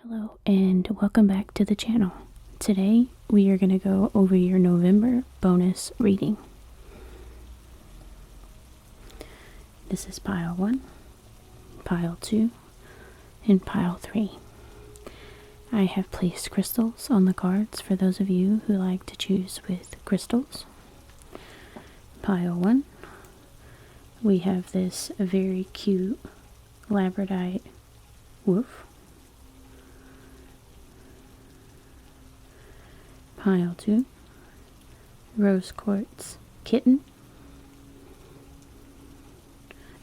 Hello and welcome back to the channel. Today we are going to go over your November bonus reading. This is pile 1, pile 2, and pile 3. I have placed crystals on the cards for those of you who like to choose with crystals. Pile 1, we have this very cute labradorite wolf. Pile 2, rose quartz kitten.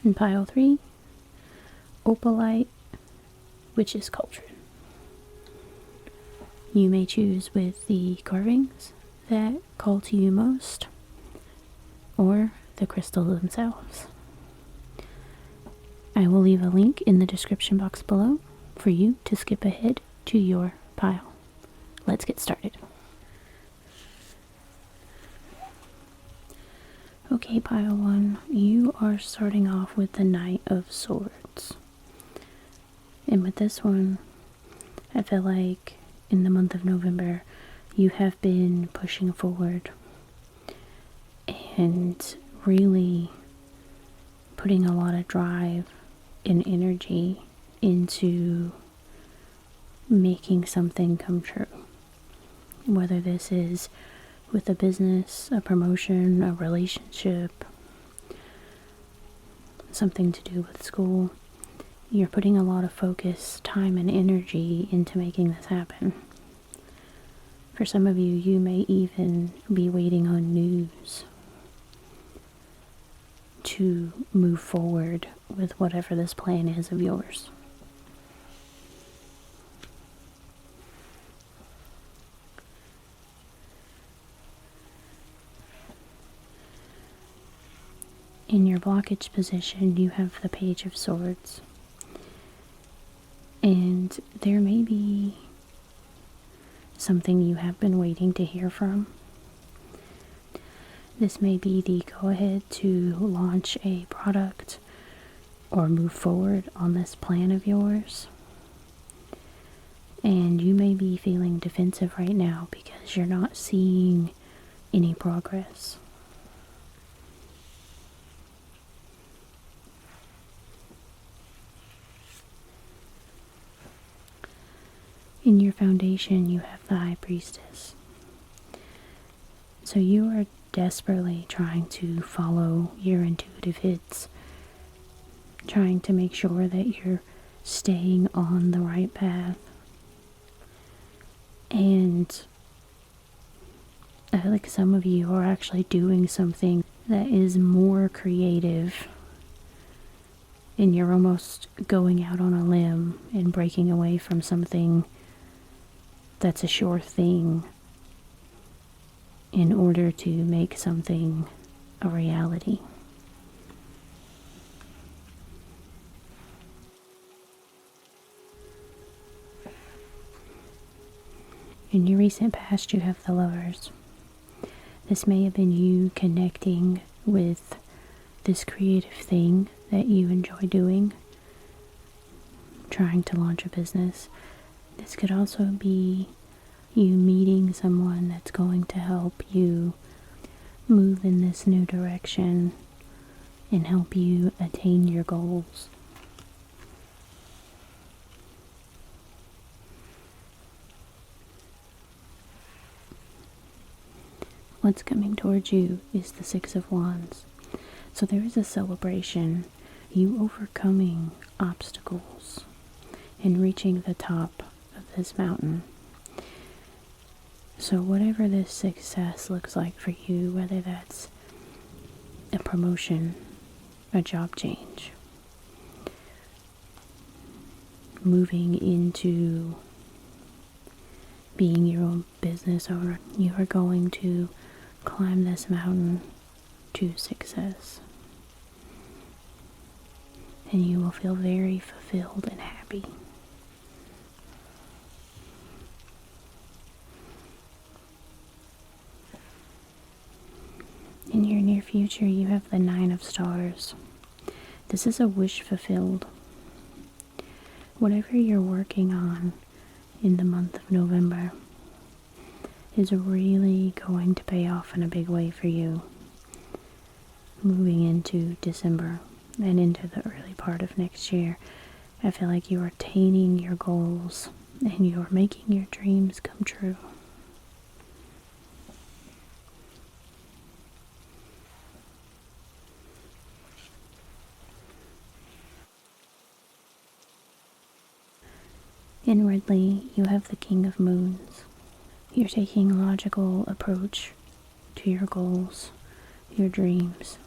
And pile 3, opalite witch's cauldron. You may choose with the carvings that call to you most, or the crystals themselves. I will leave a link in the description box below for you to skip ahead to your pile. Let's get started. Okay, pile 1, you are starting off with the Knight of Swords. And with this one, I feel like in the month of November, you have been pushing forward and really putting a lot of drive and energy into making something come true. Whether this is with a business, a promotion, a relationship, something to do with school, you're putting a lot of focus, time, and energy into making this happen. For some of you, you may even be waiting on news to move forward with whatever this plan is of yours. In your blockage position, you have the Page of Swords. And there may be something you have been waiting to hear from. This may be the go-ahead to launch a product or move forward on this plan of yours. And you may be feeling defensive right now because you're not seeing any progress. In your foundation, you have the High Priestess. So you are desperately trying to follow your intuitive hits, trying to make sure that you're staying on the right path. And I feel like some of you are actually doing something that is more creative, and you're almost going out on a limb and breaking away from something that's a sure thing in order to make something a reality. In your recent past, you have the Lovers. This may have been you connecting with this creative thing that you enjoy doing, trying to launch a business. This could also be you meeting someone that's going to help you move in this new direction and help you attain your goals. What's coming towards you is the Six of Wands. So there is a celebration, you overcoming obstacles and reaching the top of this mountain. So whatever this success looks like for you, whether that's a promotion, a job change, moving into being your own business owner, you are going to climb this mountain to success. And you will feel very fulfilled and happy. In your near future, you have the Nine of Stars. This is a wish fulfilled. Whatever you're working on, in the month of November is really going to pay off in a big way for you moving into December and into the early part of next year. I feel like you are attaining your goals and you are making your dreams come true. Inwardly, you have the King of Moons. You're taking a logical approach to your goals, your dreams,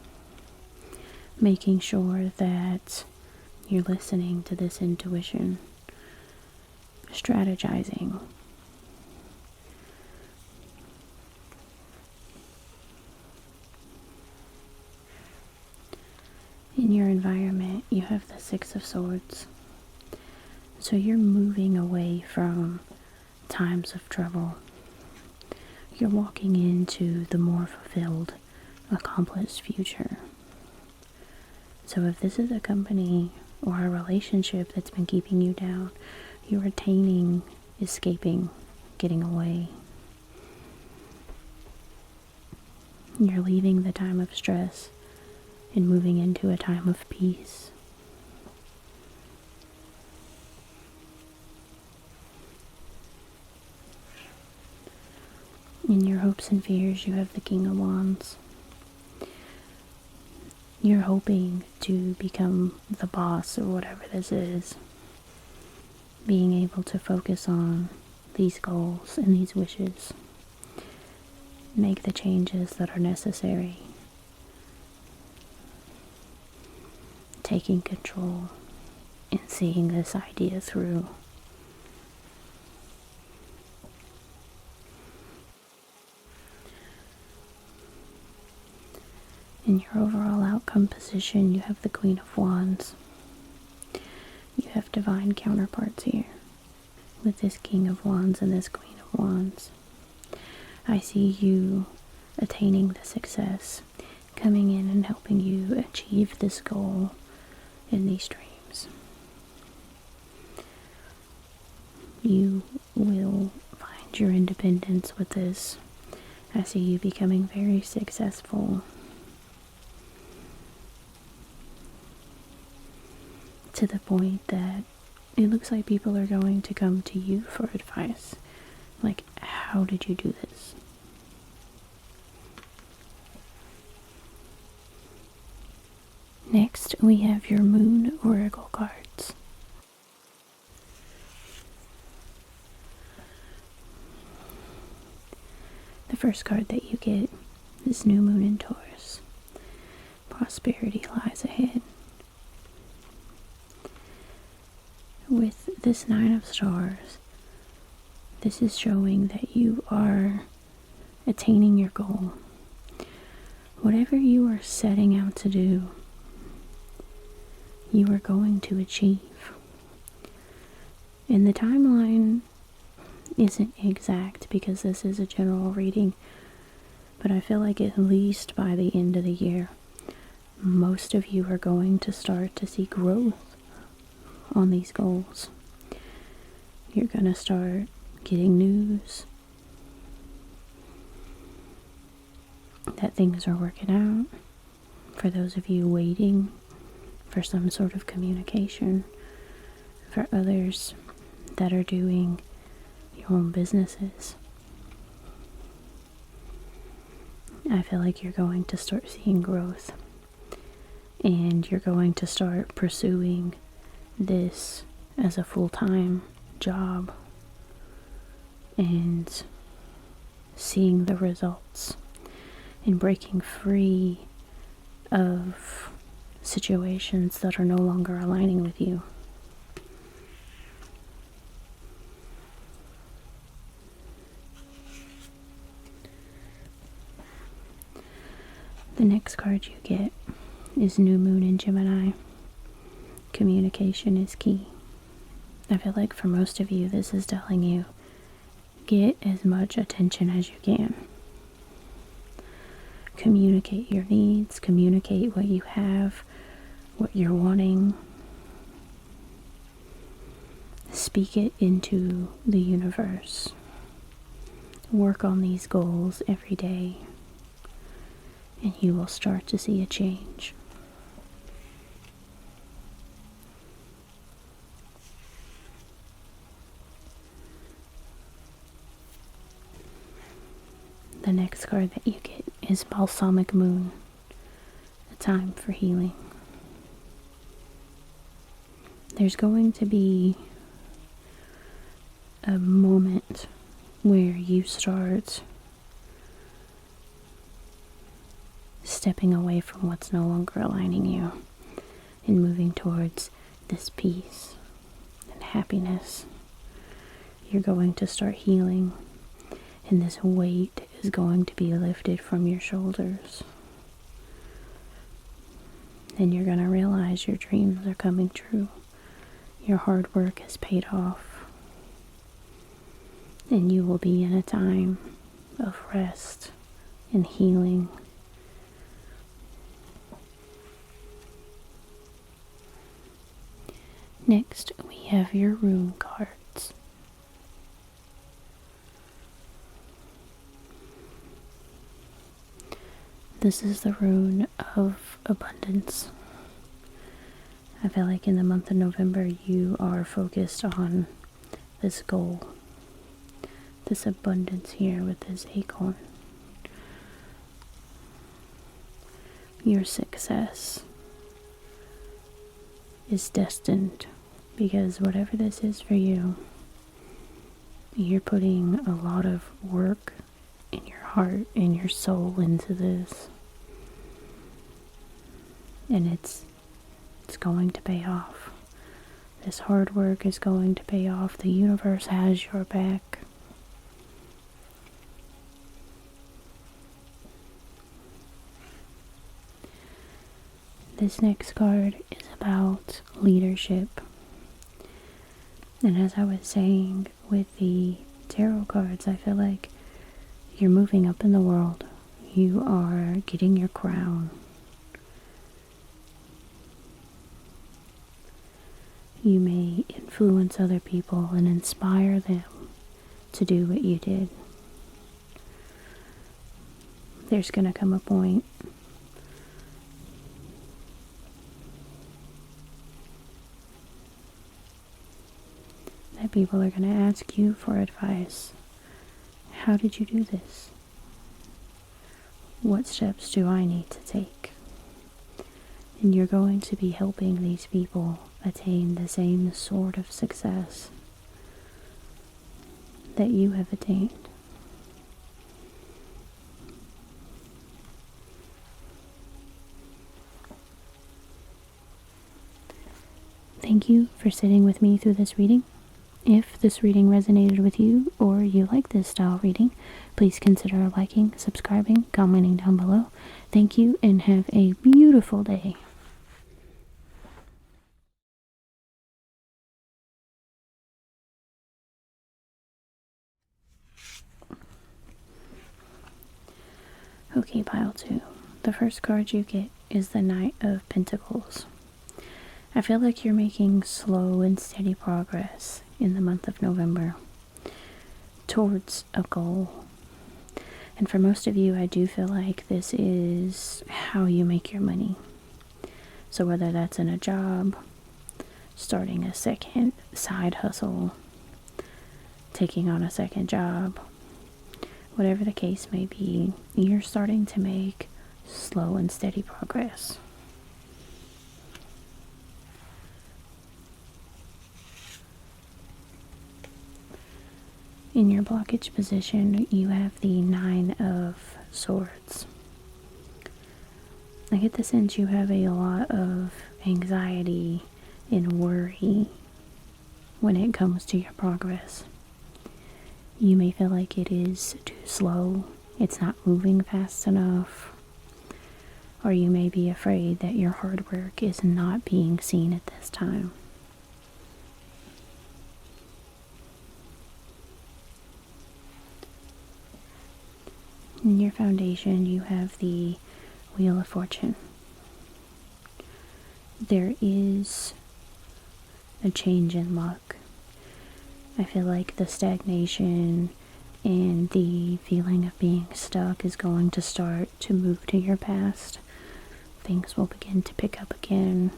making sure that you're listening to this intuition, strategizing. In your environment, you have the Six of Swords. So you're moving away from times of trouble. You're walking into the more fulfilled, accomplished future. So if this is a company or a relationship that's been keeping you down, you're attaining, escaping, getting away. You're leaving the time of stress and moving into a time of peace. In your hopes and fears, you have the King of Wands. You're hoping to become the boss or whatever this is. Being able to focus on these goals and these wishes. Make the changes that are necessary. Taking control and seeing this idea through. In your overall outcome position, you have the Queen of Wands. You have divine counterparts here with this King of Wands and this Queen of Wands. I see you attaining the success, coming in and helping you achieve this goal in these dreams. You will find your independence with this. I see you becoming very successful. To the point that it looks like people are going to come to you for advice. Like, how did you do this? Next, we have your Moon Oracle cards. The first card that you get is New Moon in Taurus. Prosperity lies ahead. With this Nine of Stars, this is showing that you are attaining your goal. Whatever you are setting out to do, you are going to achieve. And the timeline isn't exact because this is a general reading, but I feel like at least by the end of the year, most of you are going to start to see growth on these goals. You're going to start getting news that things are working out. For those of you waiting for some sort of communication, for others that are doing your own businesses, I feel like you're going to start seeing growth, and you're going to start pursuing this as a full-time job and seeing the results and breaking free of situations that are no longer aligning with you. The next card you get is New Moon in Gemini. Communication is key. I feel like for most of you, this is telling you, get as much attention as you can. Communicate your needs, communicate what you have, what you're wanting. Speak it into the universe. Work on these goals every day, and you will start to see a change. The next card that you get is Balsamic Moon, a time for healing. There's going to be a moment where you start stepping away from what's no longer aligning you and moving towards this peace and happiness. You're going to start healing, and this weight is going to be lifted from your shoulders. And you're going to realize your dreams are coming true. Your hard work has paid off. And you will be in a time of rest and healing. Next, we have your rune cards. This is the rune of abundance. I feel like in the month of November you are focused on this goal, this abundance here with this acorn. Your success is destined, because whatever this is for you, you're putting a lot of work in your heart and your soul into this. And it's going to pay off. This hard work is going to pay off. The universe has your back. This next card is about leadership. And as I was saying with the tarot cards, I feel like you're moving up in the world. You are getting your crown. You may influence other people and inspire them to do what you did. There's going to come a point that people are going to ask you for advice. How did you do this? What steps do I need to take? And you're going to be helping these people attain the same sort of success that you have attained. Thank you for sitting with me through this reading. If this reading resonated with you, or you like this style reading, please consider liking, subscribing, commenting down below. Thank you, and have a beautiful day. Okay, pile 2. The first card you get is the Knight of Pentacles. I feel like you're making slow and steady progress in the month of November towards a goal. And for most of you, I do feel like this is how you make your money. So whether that's in a job, starting a second side hustle, taking on a second job, whatever the case may be, you're starting to make slow and steady progress. In your blockage position, you have the 9 of Swords. I get the sense you have a lot of anxiety and worry when it comes to your progress. You may feel like it is too slow, it's not moving fast enough, or you may be afraid that your hard work is not being seen at this time. In your foundation, you have the Wheel of Fortune. There is a change in luck. I feel like the stagnation and the feeling of being stuck is going to start to move to your past. Things will begin to pick up again.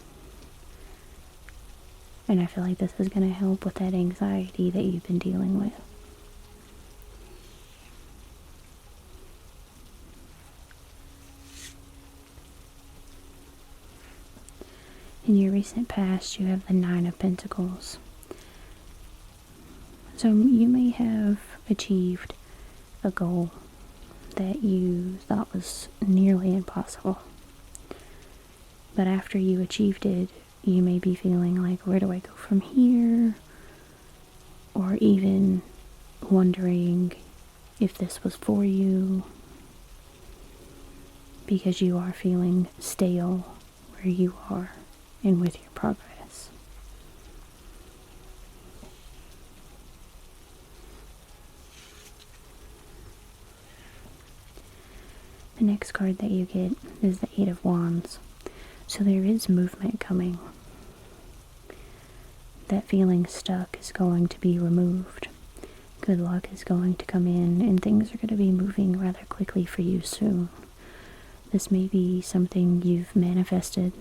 And I feel like this is going to help with that anxiety that you've been dealing with. In your recent past, you have the Nine of Pentacles. So you may have achieved a goal that you thought was nearly impossible. But after you achieved it, you may be feeling like, where do I go from here? Or even wondering if this was for you, because you are feeling stale where you are and with your progress. The next card that you get is the Eight of Wands. So there is movement coming. That feeling stuck is going to be removed. Good luck is going to come in, and things are going to be moving rather quickly for you soon. This may be something you've manifested,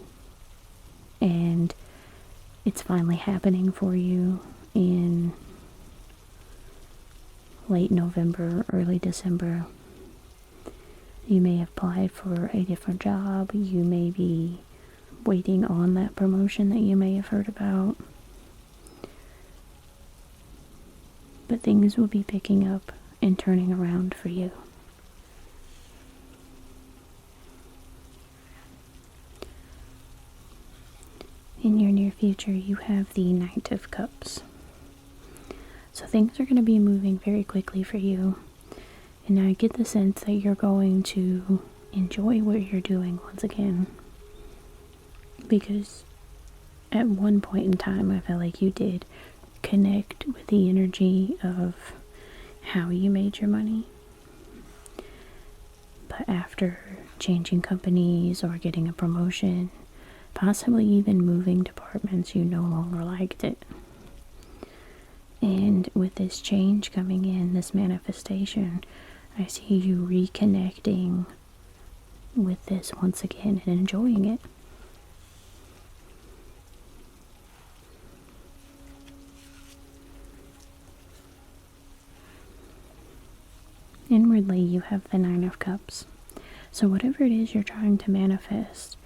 and it's finally happening for you in late November, early December. You may have applied for a different job. You may be waiting on that promotion that you may have heard about. But things will be picking up and turning around for you. In your near future, you have the Knight of Cups. So things are going to be moving very quickly for you. And I get the sense that you're going to enjoy what you're doing once again. Because at one point in time, I felt like you did connect with the energy of how you made your money. But after changing companies or getting a promotion, possibly even moving departments, you no longer liked it. And with this change coming in, this manifestation, I see you reconnecting with this once again and enjoying it. Inwardly, you have the Nine of Cups. So whatever it is you're trying to manifest,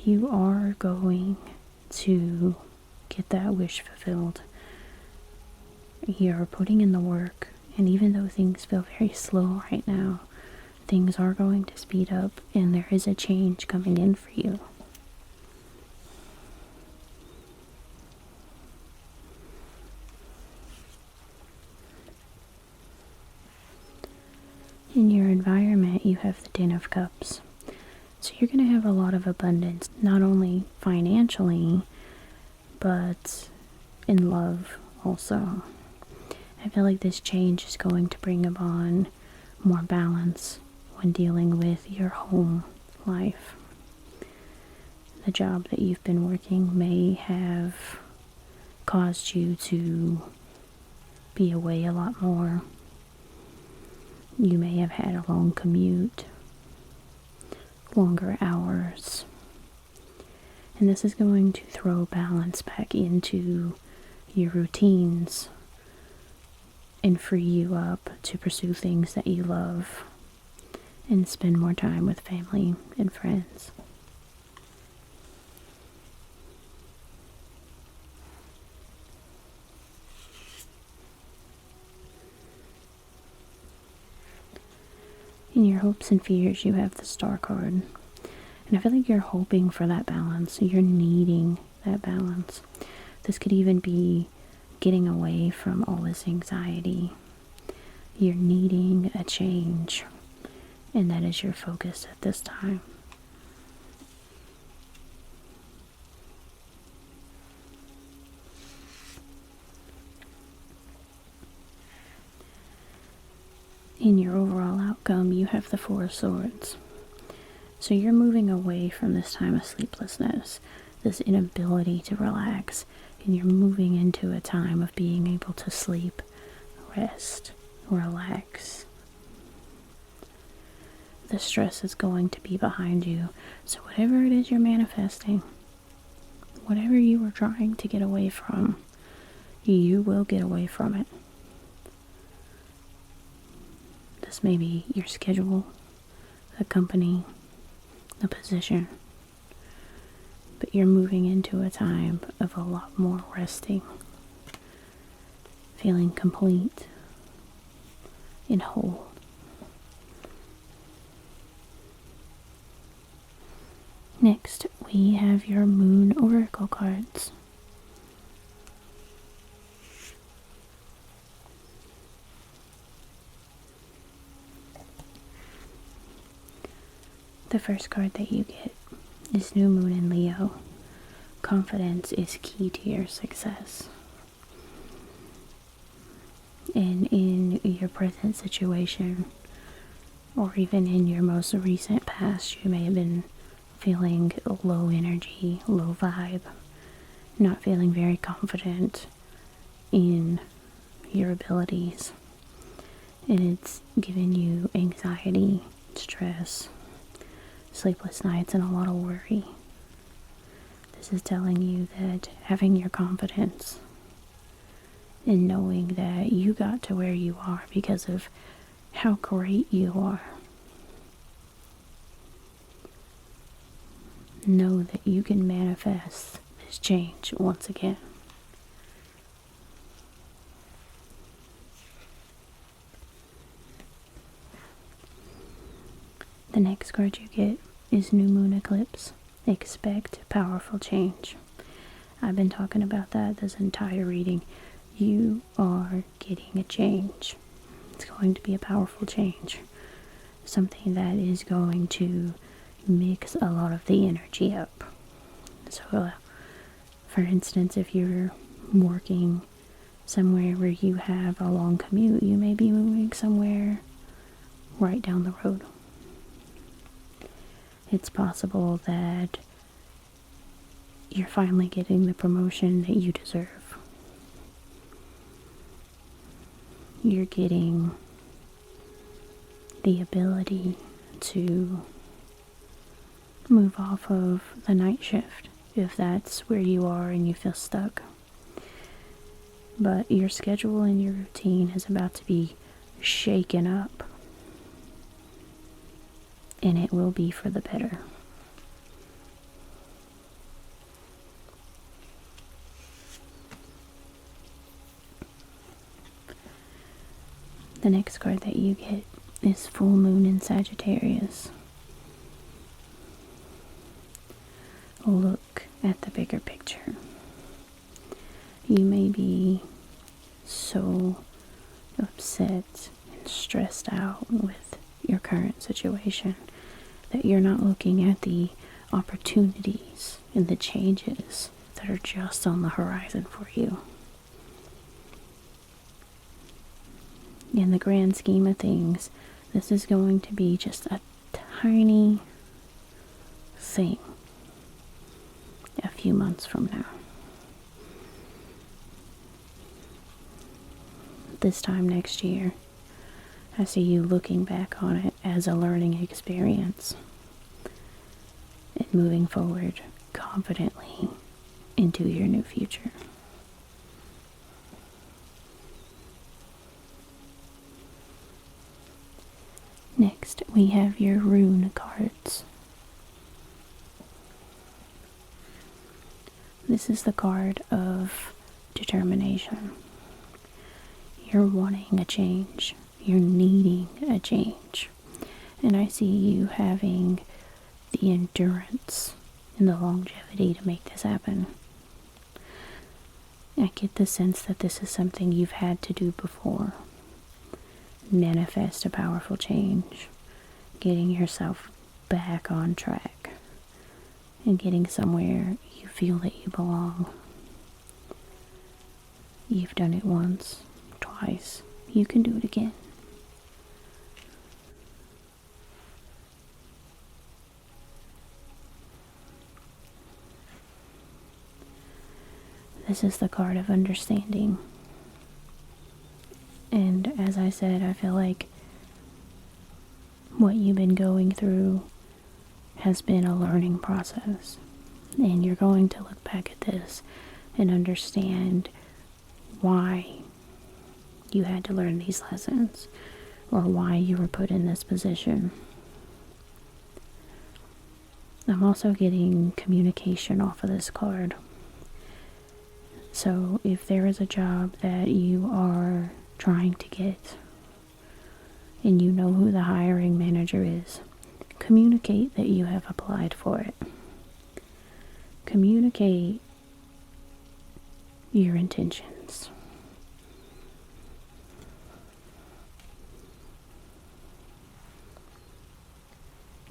you are going to get that wish fulfilled. You're putting in the work, and even though things feel very slow right now, things are going to speed up, and there is a change coming in for you. In your environment, you have the Ten of Cups. So you're going to have a lot of abundance, not only financially, but in love also. I feel like this change is going to bring upon more balance when dealing with your home life. The job that you've been working may have caused you to be away a lot more. You may have had a long commute, longer hours, and this is going to throw balance back into your routines and free you up to pursue things that you love and spend more time with family and friends. In your hopes and fears, you have the Star card. And I feel like you're hoping for that balance. You're needing that balance. This could even be getting away from all this anxiety. You're needing a change, and that is your focus at this time. In your overall outcome, you have the Four of Swords. So you're moving away from this time of sleeplessness, this inability to relax. and you're moving into a time of being able to sleep, rest, relax. The stress is going to be behind you. So whatever it is you're manifesting, whatever you were trying to get away from, you will get away from it. This may be your schedule, a company, a position, but you're moving into a time of a lot more resting, feeling complete and whole. Next, we have your Moon Oracle cards. The first card that you get is New Moon in Leo. Confidence is key to your success. And in your present situation, or even in your most recent past, you may have been feeling low energy, low vibe, not feeling very confident in your abilities. And it's given you anxiety, stress, sleepless nights, and a lot of worry. This is telling you that having your confidence and knowing that you got to where you are because of how great you are. Know that you can manifest this change once again. The next card you get is New Moon Eclipse. Expect powerful change. I've been talking about that this entire reading. You are getting a change. It's going to be a powerful change. Something that is going to mix a lot of the energy up. So, for instance, if you're working somewhere where you have a long commute, you may be moving somewhere right down the road. It's possible that you're finally getting the promotion that you deserve. You're getting the ability to move off of the night shift if that's where you are and you feel stuck. But your schedule and your routine is about to be shaken up, and it will be for the better. The next card that you get is Full Moon in Sagittarius. Look at the bigger picture. You may be so upset and stressed out with your current situation that you're not looking at the opportunities and the changes that are just on the horizon for you. In the grand scheme of things, this is going to be just a tiny thing a few months from now. This time next year, I see you looking back on it as a learning experience and moving forward confidently into your new future. Next, we have your rune cards. This is the card of determination. You're wanting a change. You're needing a change. And I see you having the endurance and the longevity to make this happen. I get the sense that this is something you've had to do before. Manifest a powerful change. Getting yourself back on track. And getting somewhere you feel that you belong. You've done it once, twice. You can do it again. The This is the card of understanding. And as I said, I feel like what you've been going through has been a learning process. And you're going to look back at this and understand why you had to learn these lessons, or why you were put in this position. I'm also getting communication off of this card. So if there is a job that you are trying to get and you know who the hiring manager is, communicate that you have applied for it. Communicate your intentions.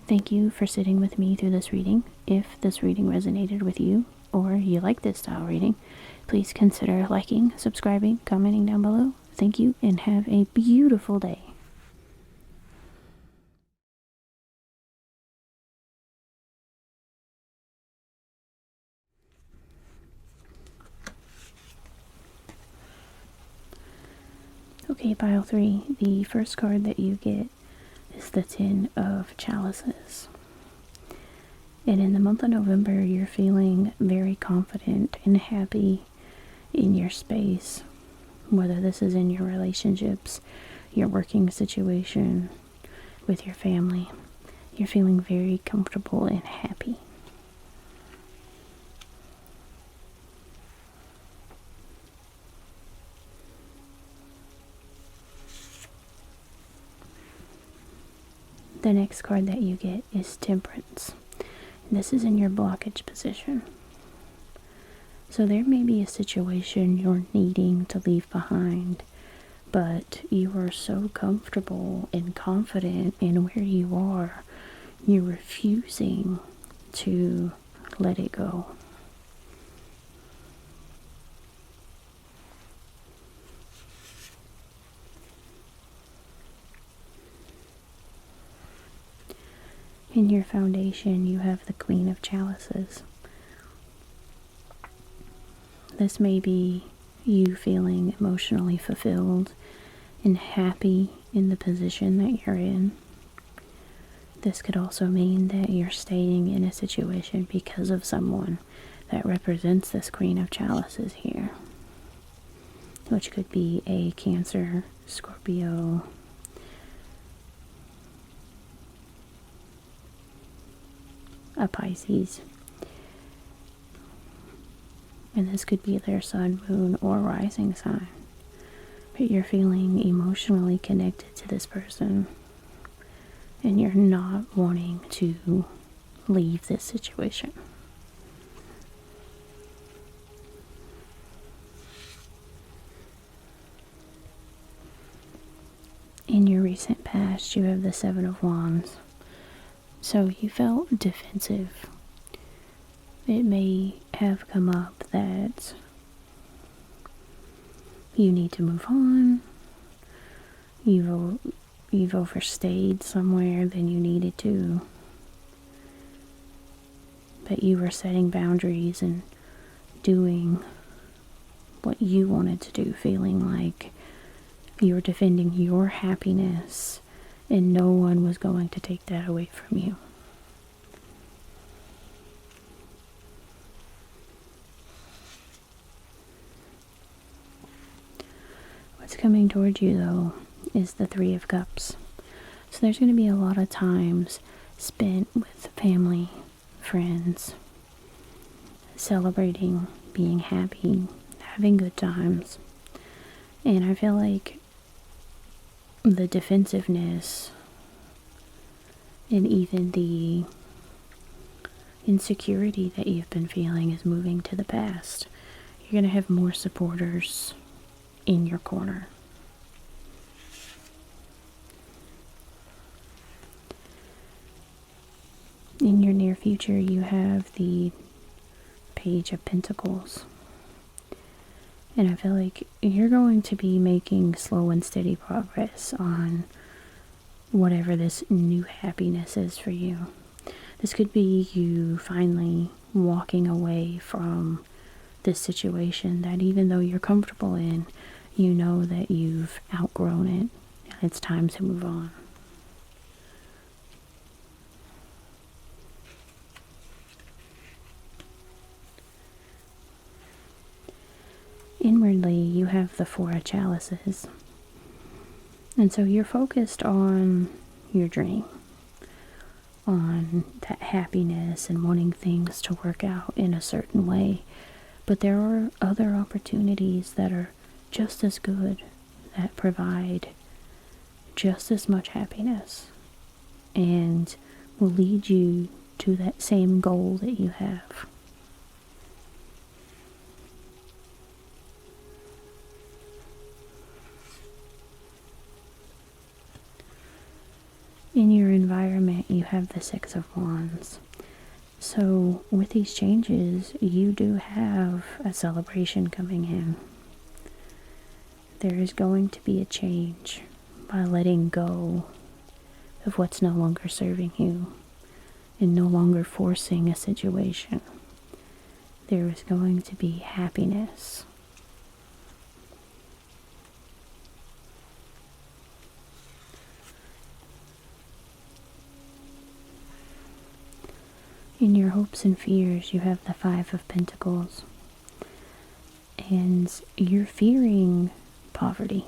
Thank you for sitting with me through this reading. If this reading resonated with you, or you like this style reading, please consider liking, subscribing, commenting down below. Thank you, and have a beautiful day. Okay, pile 3. The first card that you get is the Ten of Chalices. And in the month of November, you're feeling very confident and happy in your space. Whether this is in your relationships, your working situation, with your family, you're feeling very comfortable and happy. The next card that you get is Temperance. This is in your blockage position. So there may be a situation you're needing to leave behind, but you are so comfortable and confident in where you are, you're refusing to let it go. In your foundation, you have the Queen of Chalices. This may be you feeling emotionally fulfilled and happy in the position that you're in. This could also mean that you're staying in a situation because of someone that represents this Queen of Chalices here, which could be a Cancer, Scorpio, a Pisces. And this could be their sun, moon, or rising sign. But you're feeling emotionally connected to this person, and you're not wanting to leave this situation. In your recent past, you have the Seven of Wands. So you felt defensive. It may have come up that you need to move on. You've overstayed somewhere than you needed to. But you were setting boundaries and doing what you wanted to do, feeling like you were defending your happiness and no one was going to take that away from you. What's coming towards you, though, is the Three of Cups. So there's going to be a lot of times spent with family, friends, celebrating, being happy, having good times. And I feel like the defensiveness and even the insecurity that you've been feeling is moving to the past. You're going to have more supporters in your corner. In your near future, you have the Page of Pentacles. And I feel like you're going to be making slow and steady progress on whatever this new happiness is for you. This could be you finally walking away from this situation that even though you're comfortable in, you know that you've outgrown it and it's time to move on. Inwardly, you have the Four of Chalices. And so you're focused on your dream, on that happiness and wanting things to work out in a certain way. But there are other opportunities that are just as good, that provide just as much happiness and will lead you to that same goal that you have. In your environment, you have the Six of Wands. So with these changes, you do have a celebration coming in. There is going to be a change by letting go of what's no longer serving you and no longer forcing a situation. There is going to be happiness. In your hopes and fears, you have the Five of Pentacles. And you're fearing poverty.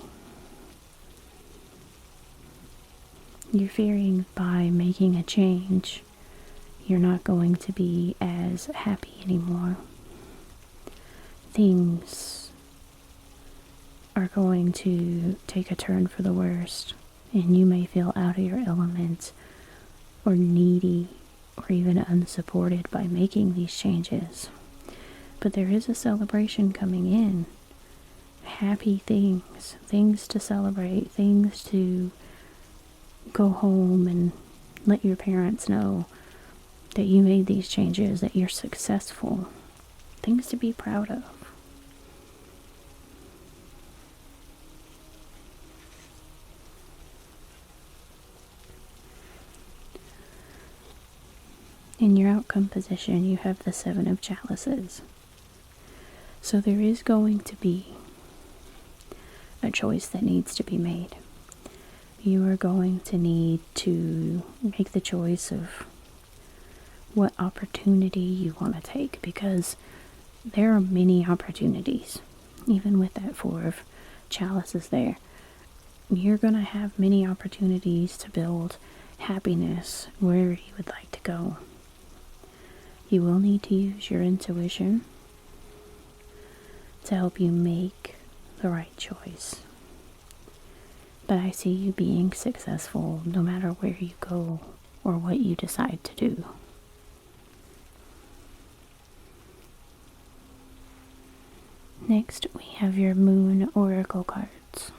You're fearing by making a change, you're not going to be as happy anymore. Things are going to take a turn for the worst, and you may feel out of your element or needy or even unsupported by making these changes. But there is a celebration coming in. Happy things, things to celebrate, things to go home and let your parents know that you made these changes, that you're successful. Things to be proud of. In your outcome position, you have the Seven of Chalices. So there is going to be a choice that needs to be made. You are going to need to make the choice of what opportunity you want to take, because there are many opportunities. Even with that Four of Chalices there, you're going to have many opportunities to build happiness wherever you would like to go. You will need to use your intuition to help you make the right choice. But I see you being successful no matter where you go or what you decide to do. Next, we have your Moon Oracle cards.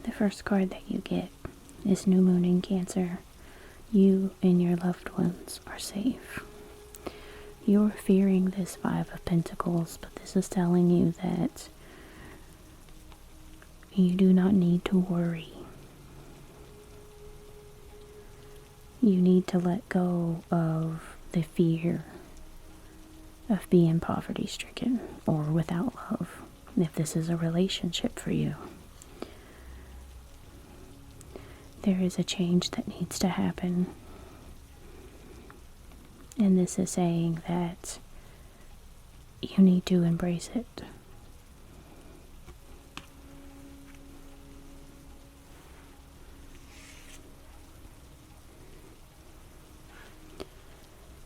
The first card that you get is New Moon in Cancer. You and your loved ones are safe. You're fearing this Five of Pentacles, but this is telling you that you do not need to worry. You need to let go of the fear of being poverty-stricken or without love, if this is a relationship for you. There is a change that needs to happen. And this is saying that you need to embrace it.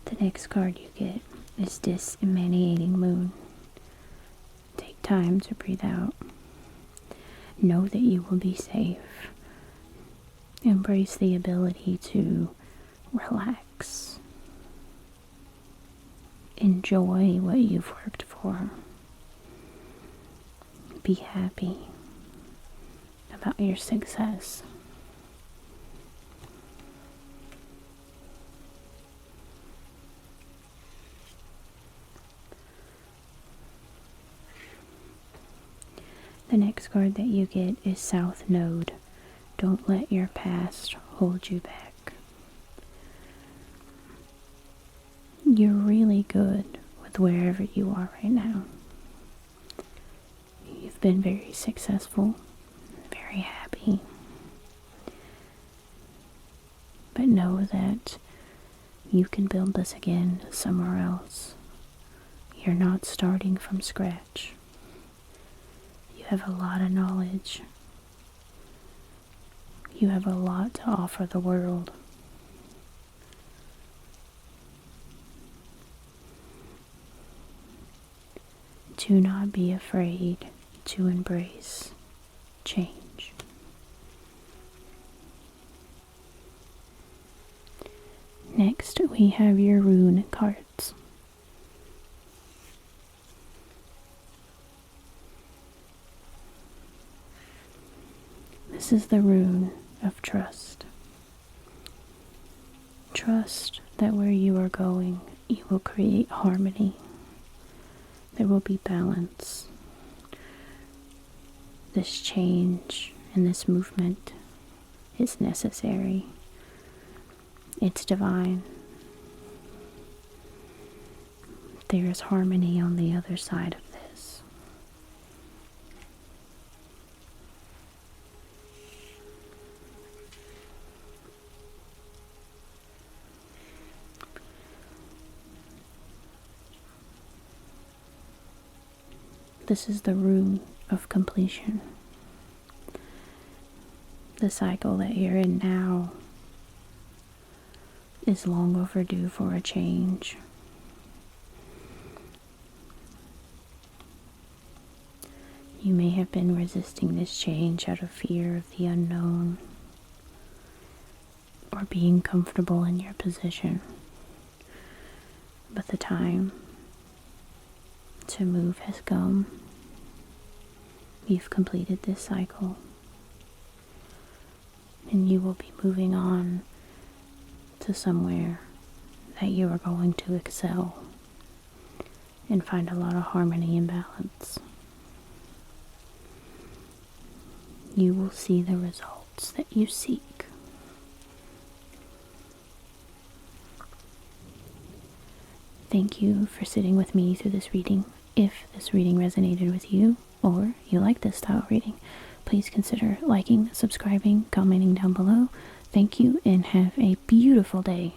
The next card you get is this Emanating Moon. Take time to breathe out. Know that you will be safe. Embrace the ability to relax. Enjoy what you've worked for. Be happy about your success. The next card that you get is South Node. Don't let your past hold you back. you're really good with wherever you are right now. You've been very successful, very happy. But know that you can build this again somewhere else. You're not starting from scratch. You have a lot of knowledge. You have a lot to offer the world. Do not be afraid to embrace change. Next, we have your rune cards. This is the rune of trust. Trust that where you are going, you will create harmony. There will be balance. This change and this movement is necessary. It's divine. There is harmony on the other side of this. This is the rune of completion. The cycle that you're in now is long overdue for a change. You may have been resisting this change out of fear of the unknown or being comfortable in your position. But the time to move has come. You've completed this cycle, and you will be moving on to somewhere that you are going to excel and find a lot of harmony and balance. You will see the results that you seek. Thank you for sitting with me through this reading. If this reading resonated with you, or you like this style reading, please consider liking, subscribing, commenting down below. Thank you, and have a beautiful day.